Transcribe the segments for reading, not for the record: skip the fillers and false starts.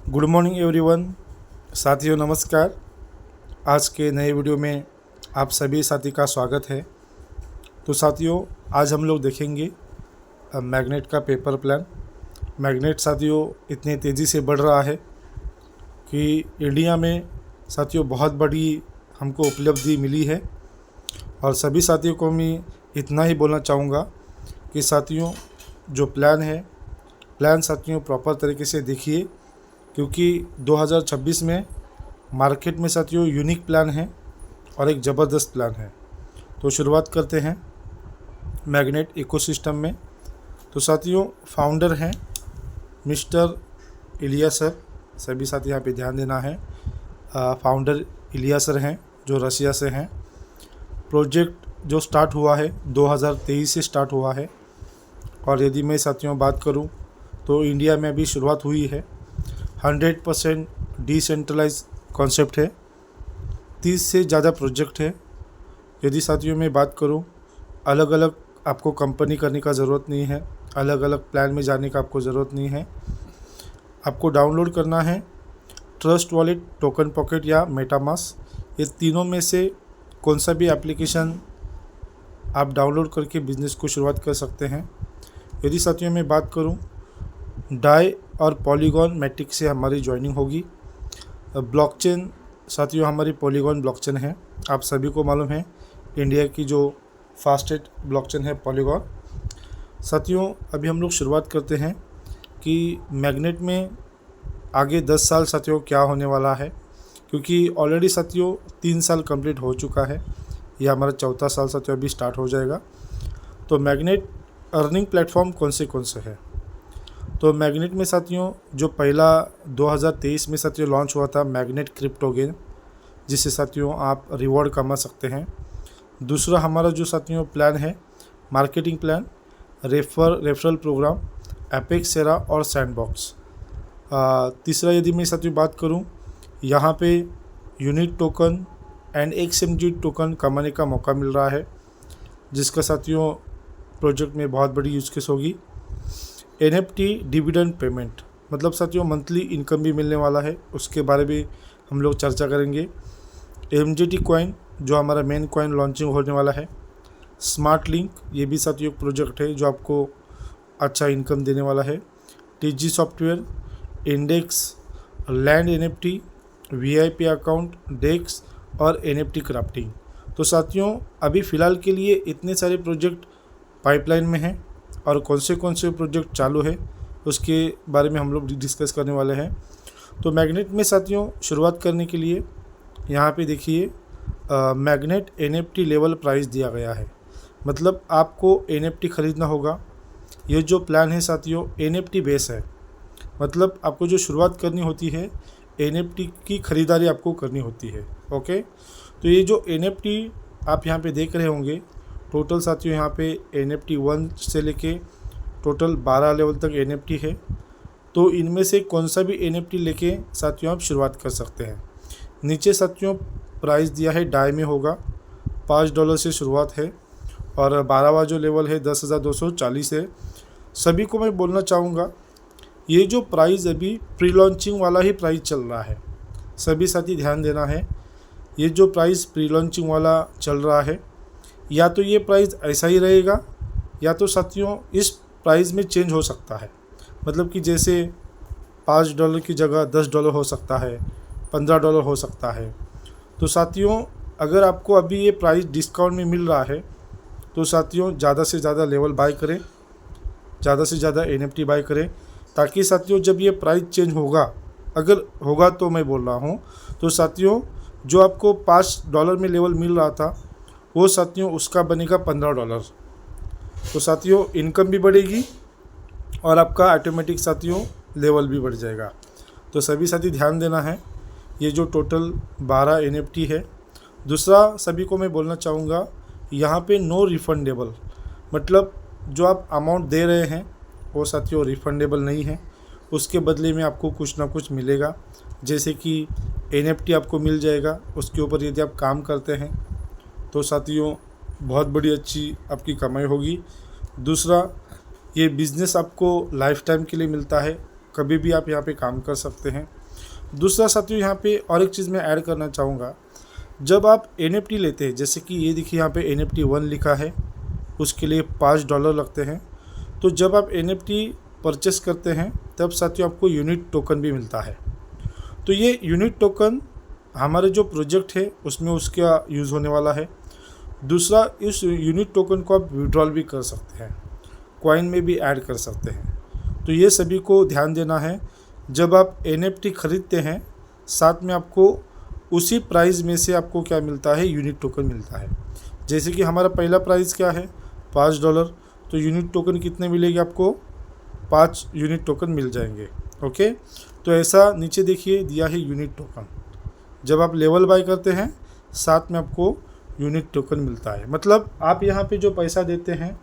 Good morning everyone. साथियों नमस्कार। आज के नए वीडियो में आप सभी साथी का स्वागत है। तो साथियों आज हम लोग देखेंगे मैग्नेट का पेपर प्लान। मैग्नेट साथियों इतने तेज़ी से बढ़ रहा है कि इंडिया में साथियों बहुत बड़ी हमको उपलब्धि मिली है। और सभी साथियों को मैं इतना ही बोलना चाहूँगा कि साथियों जो प्लान साथियों प्रॉपर तरीके से देखिए, क्योंकि 2026 में मार्केट में साथियों यूनिक प्लान है और एक ज़बरदस्त प्लान है। तो शुरुआत करते हैं मैग्नेट इकोसिस्टम में। तो साथियों फाउंडर हैं मिस्टर इलिया सर। सभी साथी यहाँ पे ध्यान देना है। फाउंडर इलिया सर हैं जो रशिया से हैं। प्रोजेक्ट जो स्टार्ट हुआ है 2023 से स्टार्ट हुआ है। और यदि मैं साथियों बात करूँ तो इंडिया में अभी शुरुआत हुई है। 100% डिसेंट्रलाइज कॉन्सेप्ट है। 30 से ज़्यादा प्रोजेक्ट है। यदि साथियों में बात करूं, अलग अलग आपको कंपनी करने का ज़रूरत नहीं है, अलग अलग प्लान में जाने का आपको ज़रूरत नहीं है। आपको डाउनलोड करना है ट्रस्ट वॉलेट, टोकन पॉकेट या मेटामास्क। ये तीनों में से कौन सा भी एप्लीकेशन आप डाउनलोड करके बिज़नेस को शुरुआत कर सकते हैं। यदि साथियों में बात करूं, डाई और पॉलीगॉन मैट्रिक से हमारी ज्वाइनिंग होगी। ब्लॉकचेन साथियों हमारी पॉलीगॉन ब्लॉकचेन है। आप सभी को मालूम है इंडिया की जो फास्टेस्ट ब्लॉकचेन है पॉलीगॉन। साथियों अभी हम लोग शुरुआत करते हैं कि मैग्नेट में आगे 10 साल साथियों क्या होने वाला है, क्योंकि ऑलरेडी साथियों 3 साल कंप्लीट हो चुका है। यह हमारा चौथा साल साथियों अभी स्टार्ट हो जाएगा। तो मैग्नेट अर्निंग प्लेटफॉर्म कौन से है। तो मैग्नेट में साथियों जो पहला 2023 में साथियों लॉन्च हुआ था मैग्नेट क्रिप्टो गेम, जिससे साथियों आप रिवॉर्ड कमा सकते हैं। दूसरा हमारा जो साथियों प्लान है marketing plan, referral program, Apex सेरा और सैंडबॉक्स। तीसरा यदि मैं साथियों बात करूं, यहाँ पे unit token and XMG token कमाने का मौका मिल रहा है, जिसका साथियों प्रोजेक्ट में बहुत बड़ी यूज केस होगी। NFT डिविडेंड पेमेंट, मतलब साथियों मंथली इनकम भी मिलने वाला है, उसके बारे में हम लोग चर्चा करेंगे। MGT कॉइन जो हमारा मेन कॉइन लॉन्चिंग होने वाला है। स्मार्ट लिंक ये भी साथियों प्रोजेक्ट है जो आपको अच्छा इनकम देने वाला है। TG software, index, land NFT, VIP account, dex और NFT क्राफ्टिंग। तो साथियों अभी फ़िलहाल के लिए इतने सारे प्रोजेक्ट पाइपलाइन में हैं और कौन से प्रोजेक्ट चालू है उसके बारे में हम लोग डिस्कस करने वाले हैं। तो मैग्नेट में साथियों शुरुआत करने के लिए यहाँ पे देखिए मैग्नेट NFT लेवल प्राइस दिया गया है, मतलब आपको NFT ख़रीदना होगा। ये जो प्लान है साथियों NFT बेस है, मतलब आपको जो शुरुआत करनी होती है NFT की ख़रीदारी आपको करनी होती है। ओके, तो ये जो NFT आप यहाँ पे देख रहे होंगे, टोटल साथियों यहाँ पे NFT 1 से लेके टोटल 12 लेवल तक NFT है। तो इनमें से कौन सा भी NFT लेके साथियों आप शुरुआत कर सकते हैं। नीचे साथियों प्राइस दिया है डाई में होगा, $5 से शुरुआत है और 12वां जो लेवल है 10,240 है। सभी को मैं बोलना चाहूँगा ये जो प्राइस अभी प्री लॉन्चिंग वाला ही प्राइस चल रहा है। सभी साथी ध्यान देना है, ये जो प्राइस प्री लॉन्चिंग वाला चल रहा है या तो ये प्राइस ऐसा ही रहेगा या तो साथियों इस प्राइस में चेंज हो सकता है। मतलब कि जैसे $5 की जगह $10 हो सकता है, $15 हो सकता है। तो साथियों अगर आपको अभी ये प्राइस डिस्काउंट में मिल रहा है तो साथियों ज़्यादा से ज़्यादा लेवल बाय करें, ज़्यादा से ज़्यादा NFT बाय करें, ताकि साथियों जब ये प्राइस चेंज होगा, अगर होगा तो मैं बोल रहा हूँ, तो साथियों जो आपको $5 में लेवल मिल रहा था वो साथियों उसका बनेगा $15। तो साथियों इनकम भी बढ़ेगी और आपका ऑटोमेटिक साथियों लेवल भी बढ़ जाएगा। तो सभी साथी ध्यान देना है, ये जो टोटल 12 NFT है। दूसरा सभी को मैं बोलना चाहूँगा यहाँ पे नो रिफंडेबल, मतलब जो आप अमाउंट दे रहे हैं वो साथियों रिफंडेबल नहीं है, उसके बदले में आपको कुछ ना कुछ मिलेगा। जैसे कि NFT आपको मिल जाएगा, उसके ऊपर यदि आप काम करते हैं तो साथियों बहुत बड़ी अच्छी आपकी कमाई होगी। दूसरा ये बिज़नेस आपको लाइफ टाइम के लिए मिलता है, कभी भी आप यहाँ पे काम कर सकते हैं। दूसरा साथियों, यहाँ पे और एक चीज़ मैं ऐड करना चाहूँगा, जब आप NFT लेते हैं, जैसे कि ये देखिए यहाँ पे NFT 1 लिखा है, उसके लिए $5 लगते हैं। तो जब आप NFT परचेस करते हैं तब साथियों आपको यूनिट टोकन भी मिलता है। तो ये यूनिट टोकन हमारे जो प्रोजेक्ट है उसमें उसका यूज़ होने वाला है। दूसरा, इस यूनिट टोकन को आप विड्रॉल भी कर सकते हैं, कॉइन में भी ऐड कर सकते हैं। तो ये सभी को ध्यान देना है। जब आप NFT ख़रीदते हैं, साथ में आपको उसी प्राइस में से आपको क्या मिलता है, यूनिट टोकन मिलता है। जैसे कि हमारा पहला प्राइस क्या है, $5, तो यूनिट टोकन कितने मिलेंगे आपको, 5 यूनिट टोकन मिल जाएंगे। ओके, तो ऐसा नीचे देखिए दिया है यूनिट टोकन। जब आप लेवल बाय करते हैं, साथ में आपको यूनिट टोकन मिलता है। मतलब आप यहाँ पे जो पैसा देते हैं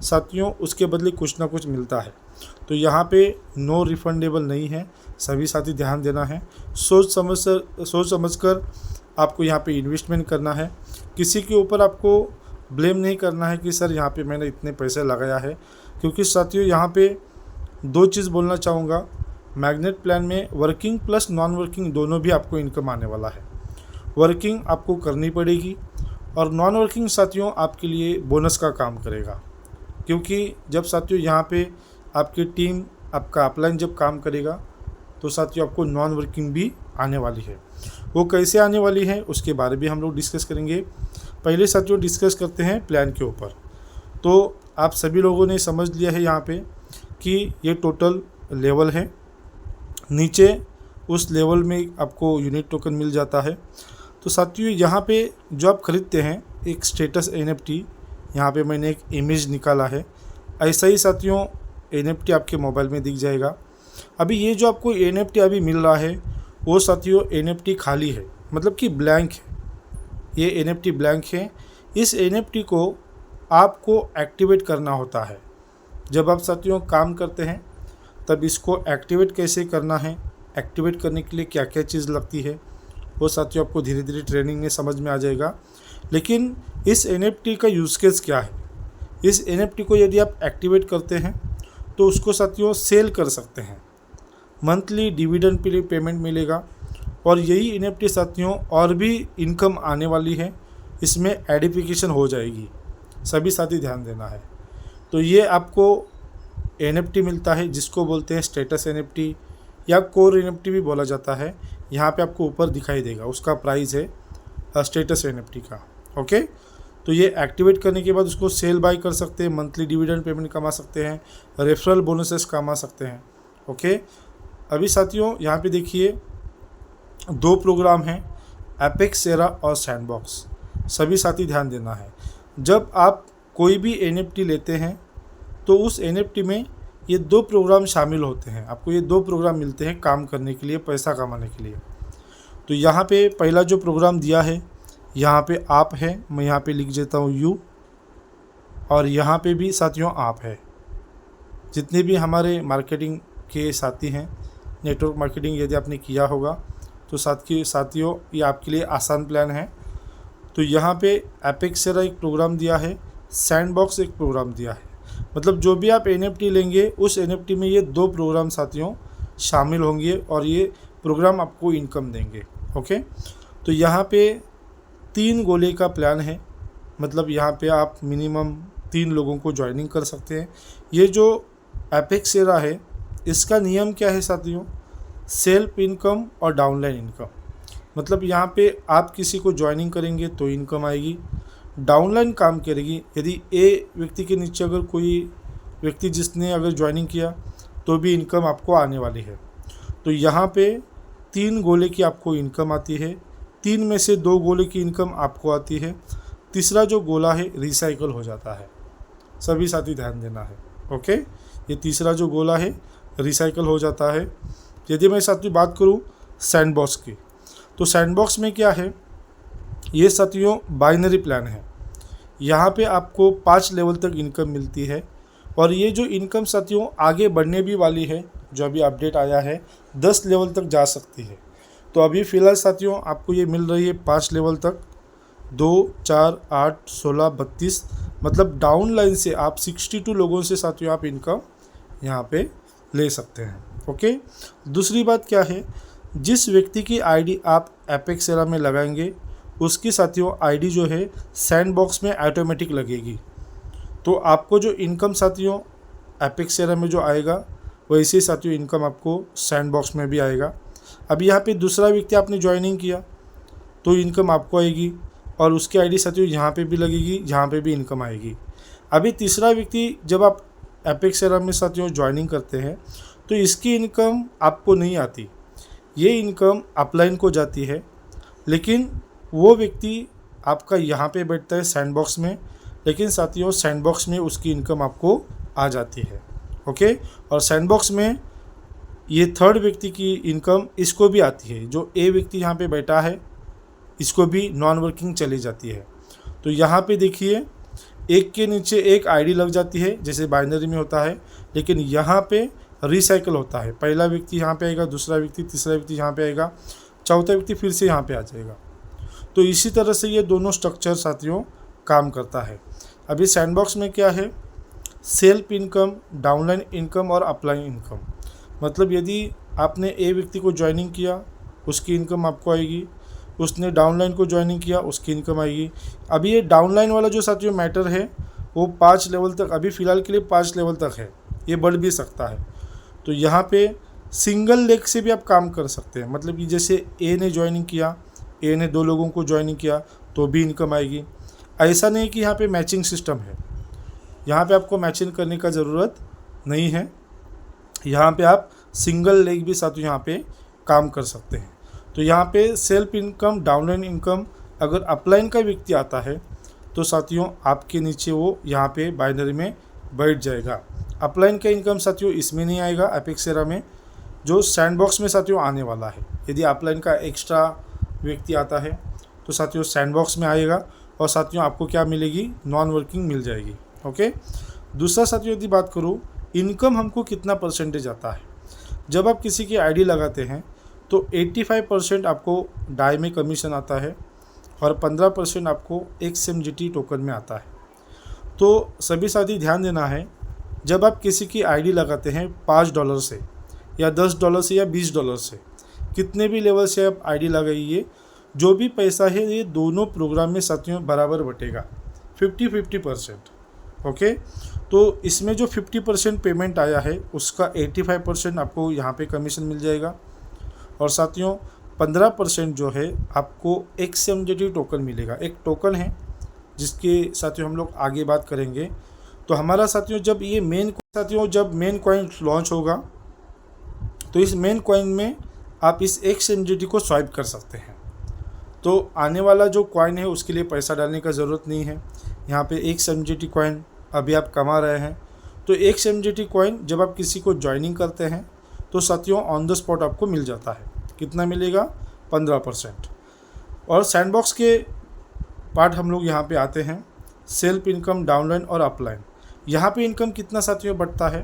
साथियों, उसके बदले कुछ ना कुछ मिलता है। तो यहाँ पे नो रिफंडेबल नहीं है, सभी साथी ध्यान देना है। सोच समझ कर आपको यहाँ पे इन्वेस्टमेंट करना है। किसी के ऊपर आपको ब्लेम नहीं करना है कि सर यहाँ पे मैंने इतने पैसे लगाया है, क्योंकि साथियों यहाँ पे 2 चीज़ बोलना चाहूँगा। मैग्नेट प्लान में वर्किंग प्लस नॉन वर्किंग दोनों भी आपको इनकम आने वाला है। वर्किंग आपको करनी पड़ेगी और नॉन वर्किंग साथियों आपके लिए बोनस का काम करेगा, क्योंकि जब साथियों यहाँ पे आपकी टीम, आपका अपलाइन जब काम करेगा तो साथियों आपको नॉन वर्किंग भी आने वाली है। वो कैसे आने वाली है उसके बारे में हम लोग डिस्कस करेंगे। पहले साथियों डिस्कस करते हैं प्लान के ऊपर। तो आप सभी लोगों ने समझ लिया है यहाँ पे कि ये टोटल लेवल है, नीचे उस लेवल में आपको यूनिट टोकन मिल जाता है। तो साथियों यहाँ पे जो आप खरीदते हैं एक स्टेटस NFT, यहाँ पे मैंने एक इमेज निकाला है, ऐसा ही साथियों NFT आपके मोबाइल में दिख जाएगा। अभी ये जो आपको NFT अभी मिल रहा है वो साथियों NFT खाली है, मतलब कि ब्लैंक है। ये NFT ब्लैंक है। इस NFT को आपको एक्टिवेट करना होता है। जब आप साथियों काम करते हैं तब इसको एक्टिवेट कैसे करना है, एक्टिवेट करने के लिए क्या क्या चीज़ लगती है, वो साथियों आपको धीरे धीरे ट्रेनिंग में समझ में आ जाएगा। लेकिन इस NFT का यूज़ केस क्या है, इस NFT को यदि आप एक्टिवेट करते हैं तो उसको साथियों सेल कर सकते हैं, मंथली डिविडेंड पे पेमेंट मिलेगा। और यही NFT साथियों और भी इनकम आने वाली है, इसमें एडिफिकेशन हो जाएगी, सभी साथी ध्यान देना है। तो ये आपको NFT मिलता है जिसको बोलते हैं स्टेटस NFT या कोर NFT भी बोला जाता है। यहाँ पे आपको ऊपर दिखाई देगा, उसका प्राइस है स्टेटस NFT का। ओके, तो ये एक्टिवेट करने के बाद उसको सेल बाय कर सकते हैं, मंथली डिविडेंड पेमेंट कमा सकते हैं, रेफरल बोनसेस कमा सकते हैं। ओके, अभी साथियों यहाँ पे देखिए 2 प्रोग्राम हैं, एपेक्स सेरा और सैंडबॉक्स। सभी साथी ध्यान देना है, जब आप कोई भी NFT लेते हैं तो उस NFT में ये 2 प्रोग्राम शामिल होते हैं। आपको ये 2 प्रोग्राम मिलते हैं काम करने के लिए, पैसा कमाने के लिए। तो यहाँ पे पहला जो प्रोग्राम दिया है, यहाँ पे आप है, मैं यहाँ पे लिख देता हूँ यू, और यहाँ पे भी साथियों आप है। जितने भी हमारे मार्केटिंग के साथी हैं, नेटवर्क मार्केटिंग यदि आपने किया होगा तो साथियों ये आपके लिए आसान प्लान है। तो यहाँ पे एपेक्स सेरा एक प्रोग्राम दिया है, सैंडबॉक्स एक प्रोग्राम दिया है। मतलब जो भी आप NFT लेंगे उस NFT में ये 2 प्रोग्राम साथियों शामिल होंगे और ये प्रोग्राम आपको इनकम देंगे। ओके, तो यहाँ पे 3 गोले का प्लान है, मतलब यहाँ पे आप मिनिमम 3 लोगों को ज्वाइनिंग कर सकते हैं। ये जो एपेक्स सेरा है इसका नियम क्या है साथियों, सेल्फ इनकम और डाउनलाइन इनकम। मतलब यहाँ पे आप किसी को ज्वाइनिंग करेंगे तो इनकम आएगी, डाउनलाइन काम करेगी। यदि ए व्यक्ति के नीचे अगर कोई व्यक्ति जिसने अगर ज्वाइनिंग किया तो भी इनकम आपको आने वाली है। तो यहाँ पे 3 गोले की आपको इनकम आती है, 3 में से 2 गोले की इनकम आपको आती है, तीसरा जो गोला है रिसाइकल हो जाता है। सभी साथी ध्यान देना है। ओके, ये तीसरा जो गोला है रिसाइकल हो जाता है। यदि मैं साथियों बात करूँ सैंडबॉक्स की, तो सैंडबॉक्स में क्या है, ये साथियों बाइनरी प्लान है। यहाँ पे आपको 5 लेवल तक इनकम मिलती है और ये जो इनकम साथियों आगे बढ़ने भी वाली है, जो अभी अपडेट आया है 10 लेवल तक जा सकती है। तो अभी फ़िलहाल साथियों आपको ये मिल रही है 5 लेवल तक, 2, 4, 8, 16, 32, मतलब डाउन लाइन से आप 62 लोगों से साथियों आप इनकम यहाँ पे ले सकते हैं। ओके। दूसरी बात क्या है, जिस व्यक्ति की आईडी आप एपेक्स एरा में लगाएंगे उसकी साथियों आईडी जो है सैंडबॉक्स में ऑटोमेटिक लगेगी। तो आपको जो इनकम साथियों एपेक्स एरा में जो आएगा वैसे ही साथियों इनकम आपको सैंडबॉक्स में भी आएगा। अब यहाँ पे दूसरा व्यक्ति आपने ज्वाइनिंग किया तो इनकम आपको आएगी और उसकी आईडी साथियों यहाँ पे भी लगेगी, यहाँ पे भी इनकम आएगी। अभी तीसरा व्यक्ति जब आप एपेक्स एरा में साथियों ज्वाइनिंग करते हैं तो इसकी इनकम आपको नहीं आती, ये इनकम अपलाइन को जाती है, लेकिन वो व्यक्ति आपका यहाँ पे बैठता है सैंडबॉक्स में, लेकिन साथियों सैंडबॉक्स में उसकी इनकम आपको आ जाती है। ओके। और सैंडबॉक्स में ये थर्ड व्यक्ति की इनकम इसको भी आती है, जो ए व्यक्ति यहाँ पे बैठा है इसको भी नॉन वर्किंग चली जाती है। तो यहाँ पे देखिए एक के नीचे एक आईडी लग जाती है जैसे बाइनरी में होता है, लेकिन यहाँ पे रिसाइकल होता है। पहला व्यक्ति यहाँ पे आएगा, दूसरा व्यक्ति, तीसरा व्यक्ति यहाँ पे आएगा, चौथा व्यक्ति फिर से यहाँ पे आ जाएगा। तो इसी तरह से ये दोनों स्ट्रक्चर साथियों काम करता है। अभी सैंडबॉक्स में क्या है, सेल्फ इनकम, डाउनलाइन इनकम और अपलाइन इनकम। मतलब यदि आपने ए व्यक्ति को ज्वाइनिंग किया उसकी इनकम आपको आएगी, उसने डाउनलाइन को ज्वाइनिंग किया उसकी इनकम आएगी। अभी ये डाउनलाइन वाला जो साथियों मैटर है वो 5 लेवल तक, अभी फ़िलहाल के लिए 5 लेवल तक है, ये बढ़ भी सकता है। तो यहाँ पे सिंगल लेग से भी आप काम कर सकते हैं। मतलब कि जैसे ए ने ज्वाइनिंग किया, ए ने 2 लोगों को ज्वाइनिंग किया तो भी इनकम आएगी। ऐसा नहीं कि यहाँ पे मैचिंग सिस्टम है, यहाँ पे आपको मैचिंग करने का ज़रूरत नहीं है। यहाँ पे आप सिंगल लेग भी साथियों यहाँ पे काम कर सकते हैं। तो यहाँ पे सेल्फ इनकम, डाउनलाइन इनकम, अगर अपलाइन का व्यक्ति आता है तो साथियों आपके नीचे वो यहाँ पे बाइनरी में बैठ जाएगा। अपलाइन का इनकम साथियों इसमें नहीं आएगा एपेक्स एरा में, जो सैंडबॉक्स में साथियों आने वाला है। यदि अपलाइन का एक्स्ट्रा व्यक्ति आता है तो साथियों सैंडबॉक्स में आएगा और साथियों आपको क्या मिलेगी, नॉन वर्किंग मिल जाएगी। ओके। दूसरा साथियों यदि बात करूँ इनकम हमको कितना परसेंटेज आता है, जब आप किसी की आईडी लगाते हैं तो 85% आपको डाई में कमीशन आता है और 15% आपको XMGT टोकन में आता है। तो सभी साथी ध्यान देना है, जब आप किसी की आईडी लगाते हैं $5 से या $10 से या $20 से, कितने भी लेवल से आप आईडी लगाइए, जो भी पैसा है ये दोनों प्रोग्राम में साथियों बराबर बटेगा, 50-50%। ओके। तो इसमें जो 50% पेमेंट आया है उसका 85% आपको यहाँ पे कमीशन मिल जाएगा और साथियों 15% जो है आपको XMGT टोकन मिलेगा। एक टोकन है जिसके साथियों हम लोग आगे बात करेंगे। तो हमारा साथियों जब मेन कॉइन लॉन्च होगा तो इस मेन कॉइन में आप इस XMGT को स्वाइप कर सकते हैं। तो आने वाला जो कॉइन है उसके लिए पैसा डालने का ज़रूरत नहीं है। यहाँ पे XMGT कॉइन अभी आप कमा रहे हैं। तो XMGT कॉइन जब आप किसी को ज्वाइनिंग करते हैं तो साथियों ऑन द स्पॉट आपको मिल जाता है। कितना मिलेगा, 15%। और सैंडबॉक्स के पार्ट हम लोग यहाँ पे आते हैं, सेल्फ इनकम, डाउनलाइन और अपलाइन। यहाँ पे इनकम कितना साथियों बढ़ता है,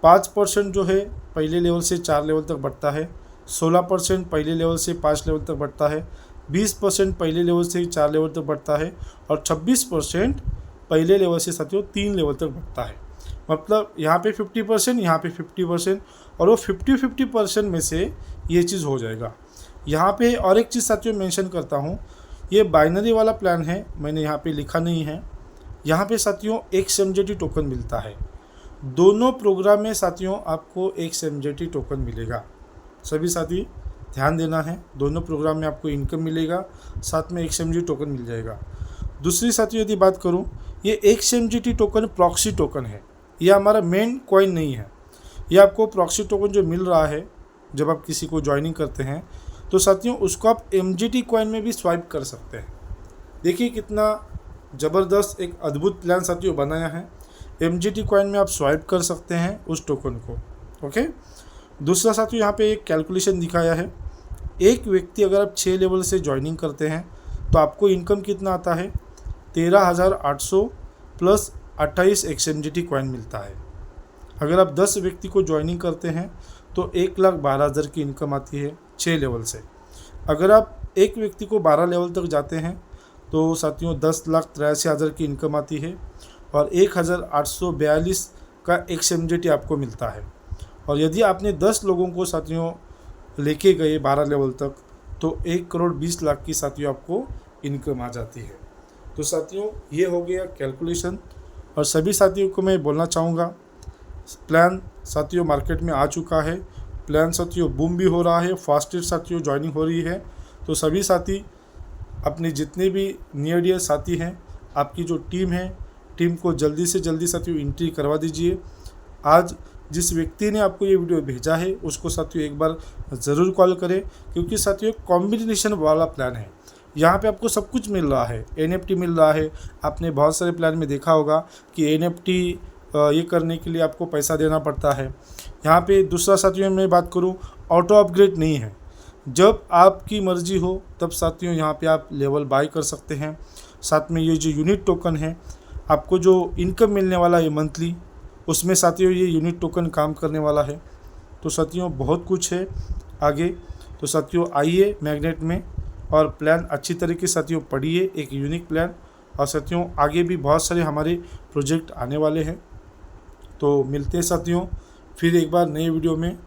5% जो है पहले लेवल से 4 लेवल तक बढ़ता है, 16% पहले लेवल से 5 लेवल तक बढ़ता है, 20% पहले लेवल से 4 लेवल तक बढ़ता है और 26% पहले लेवल से साथियों 3 लेवल तक बढ़ता है। मतलब यहाँ पे 50%, यहाँ पे 50% और वो 50-50% में से ये चीज़ हो जाएगा। यहाँ पे और एक चीज़ साथियों मेंशन करता हूँ, ये बाइनरी वाला प्लान है, मैंने यहाँ पे लिखा नहीं है। यहाँ पे साथियों XMGT टोकन मिलता है। दोनों प्रोग्राम में साथियों आपको XMGT टोकन मिलेगा। सभी साथी ध्यान देना है, दोनों प्रोग्राम में आपको इनकम मिलेगा, साथ में XMGT टोकन मिल जाएगा। दूसरी साथियों यदि बात करूँ, ये XMGT टोकन प्रॉक्सी टोकन है, ये हमारा मेन कॉइन नहीं है। ये आपको प्रॉक्सी टोकन जो मिल रहा है जब आप किसी को ज्वाइनिंग करते हैं तो साथियों उसको आप MGT कॉइन में भी स्वाइप कर सकते हैं। देखिए कितना ज़बरदस्त एक अद्भुत प्लान साथियों बनाया है। MGT कॉइन में आप स्वाइप कर सकते हैं उस टोकन को। ओके। दूसरा साथियों यहाँ पे एक कैलकुलेशन दिखाया है, एक व्यक्ति अगर आप 6 लेवल से ज्वाइनिंग करते हैं तो आपको इनकम कितना आता है, 13,800 प्लस 28 XMGT कॉइन मिलता है। अगर आप 10 व्यक्ति को ज्वाइनिंग करते हैं तो 1,12,000 की इनकम आती है 6 लेवल से। अगर आप एक व्यक्ति को 12 लेवल तक जाते हैं तो साथियों 10,83,000 की इनकम आती है और 1,842 का XMGT आपको मिलता है। और यदि आपने 10 लोगों को साथियों लेके गए 12 लेवल तक तो 1,20,00,000 की साथियों आपको इनकम आ जाती है। तो साथियों ये हो गया कैलकुलेशन। और सभी साथियों को मैं बोलना चाहूँगा, प्लान साथियों मार्केट में आ चुका है, प्लान साथियों बूम भी हो रहा है, फास्टेस्ट साथियों ज्वाइनिंग हो रही है। तो सभी साथी अपने जितने भी नियर डियर साथी हैं, आपकी जो टीम है, टीम को जल्दी से जल्दी साथियों एंट्री करवा दीजिए। आज जिस व्यक्ति ने आपको ये वीडियो भेजा है उसको साथियों एक बार ज़रूर कॉल करें, क्योंकि साथियों कॉम्बिनेशन वाला प्लान है। यहाँ पे आपको सब कुछ मिल रहा है, NFT मिल रहा है। आपने बहुत सारे प्लान में देखा होगा कि NFT ये करने के लिए आपको पैसा देना पड़ता है। यहाँ पे दूसरा साथियों मैं बात करूँ, ऑटो अपग्रेड नहीं है। जब आपकी मर्ज़ी हो तब साथियों यहाँ पे आप लेवल बाय कर सकते हैं। साथ में ये जो यूनिट टोकन है, आपको जो इनकम मिलने वाला है मंथली, उसमें साथियों ये यूनिट टोकन काम करने वाला है। तो साथियों बहुत कुछ है आगे। तो साथियों आइए मैग्नेट में और प्लान अच्छी तरीके से साथियों पढ़िए, एक यूनिक प्लान। और साथियों आगे भी बहुत सारे हमारे प्रोजेक्ट आने वाले हैं। तो मिलते हैं साथियों फिर एक बार नए वीडियो में।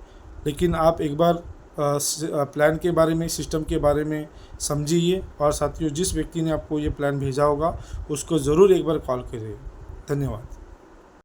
लेकिन आप एक बार प्लान के बारे में, सिस्टम के बारे में समझिए। और साथियों जिस व्यक्ति ने आपको ये प्लान भेजा होगा उसको ज़रूर एक बार कॉल करिए। धन्यवाद।